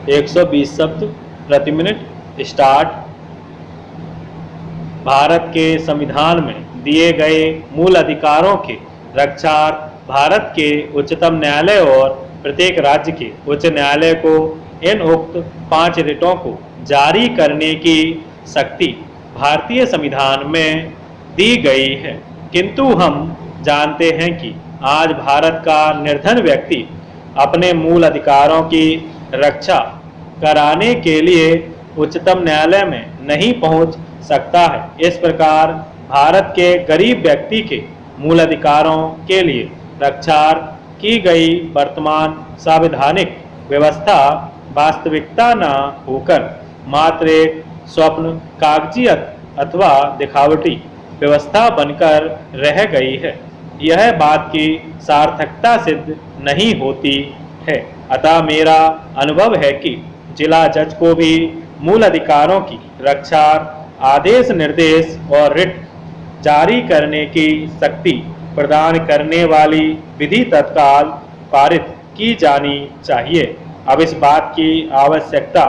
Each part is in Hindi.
120 शब्द प्रति मिनट स्टार्ट। भारत के संविधान में दिए गए मूल अधिकारों के रक्षार्थ भारत के उच्चतम न्यायालय और प्रत्येक राज्य के उच्च न्यायालय को इन उक्त 5 रिटों को जारी करने की शक्ति भारतीय संविधान में दी गई है। किंतु हम जानते हैं कि आज भारत का निर्धन व्यक्ति अपने मूल अधिकारों की रक्षा कराने के लिए उच्चतम न्यायालय में नहीं पहुंच सकता है। इस प्रकार भारत के गरीब व्यक्ति के मूल अधिकारों के लिए रक्षार्थ की गई वर्तमान संवैधानिक व्यवस्था वास्तविकता न होकर मात्र एक स्वप्न, कागजी अथवा दिखावटी व्यवस्था बनकर रह गई है। यह बात की सार्थकता सिद्ध नहीं होती है। अतः मेरा अनुभव है कि जिला जज को भी मूल अधिकारों की रक्षा, आदेश, निर्देश और रिट जारी करने की शक्ति प्रदान करने वाली विधि तत्काल पारित की जानी चाहिए। अब इस बात की आवश्यकता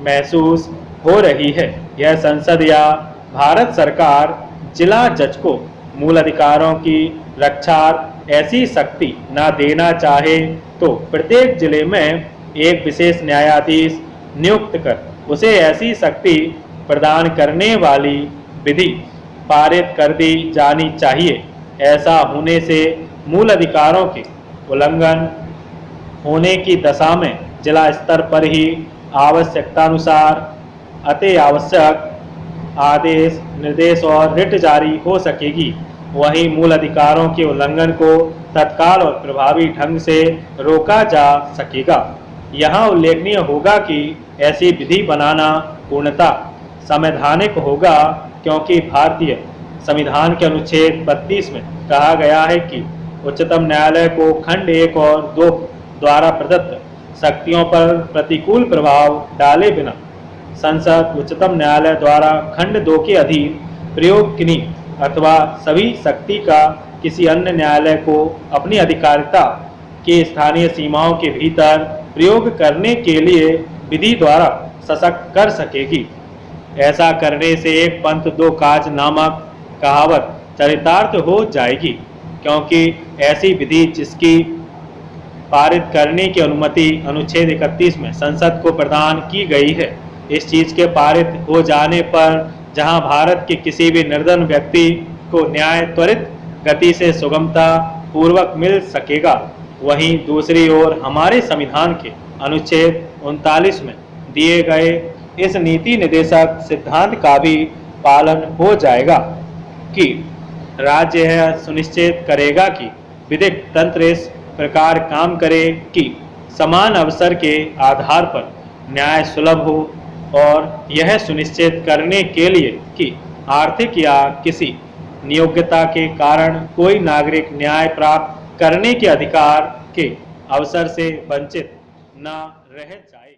महसूस हो रही है। यह संसद या भारत सरकार जिला जज को मूल अधिकारों की रक्षा ऐसी शक्ति न देना चाहे तो प्रत्येक जिले में एक विशेष न्यायाधीश नियुक्त कर उसे ऐसी शक्ति प्रदान करने वाली विधि पारित कर दी जानी चाहिए। ऐसा होने से मूल अधिकारों के उल्लंघन होने की दशा में जिला स्तर पर ही आवश्यकतानुसार अति आवश्यक आदेश, निर्देश और रिट जारी हो सकेगी। वहीं मूल अधिकारों के उल्लंघन को तत्काल और प्रभावी ढंग से रोका जा सकेगा। यहाँ उल्लेखनीय होगा कि ऐसी विधि बनाना पूर्णतः संवैधानिक होगा, क्योंकि भारतीय संविधान के अनुच्छेद 32 में कहा गया है कि उच्चतम न्यायालय को खंड 1 और 2 द्वारा प्रदत्त शक्तियों पर प्रतिकूल प्रभाव डाले बिना संसद उच्चतम न्यायालय द्वारा खंड 2 के अधीन प्रयोग किन्हीं अथवा सभी शक्ति का किसी अन्य न्यायालय को अपनी अधिकारिता की स्थानीय सीमाओं के भीतर प्रयोग करने के लिए विधि द्वारा सशक्त कर सकेगी। ऐसा करने से एक पंथ दो काज नामक कहावत चरितार्थ हो जाएगी, क्योंकि ऐसी विधि जिसकी पारित करने की अनुमति अनुच्छेद 31 में संसद को प्रदान की गई है, इस चीज के पारित हो जाने पर जहां भारत के किसी भी निर्धन व्यक्ति को न्याय त्वरित गति से सुगमता पूर्वक मिल सकेगा, वहीं दूसरी ओर हमारे संविधान के अनुच्छेद 39 में दिए गए इस नीति निर्देशक सिद्धांत का भी पालन हो जाएगा कि राज्य यह सुनिश्चित करेगा कि विधिक तंत्र इस प्रकार काम करे कि समान अवसर के आधार पर न्याय सुलभ हो, और यह सुनिश्चित करने के लिए कि आर्थिक या किसी नियोग्यता के कारण कोई नागरिक न्याय प्राप्त करने के अधिकार के अवसर से वंचित न रह जाए।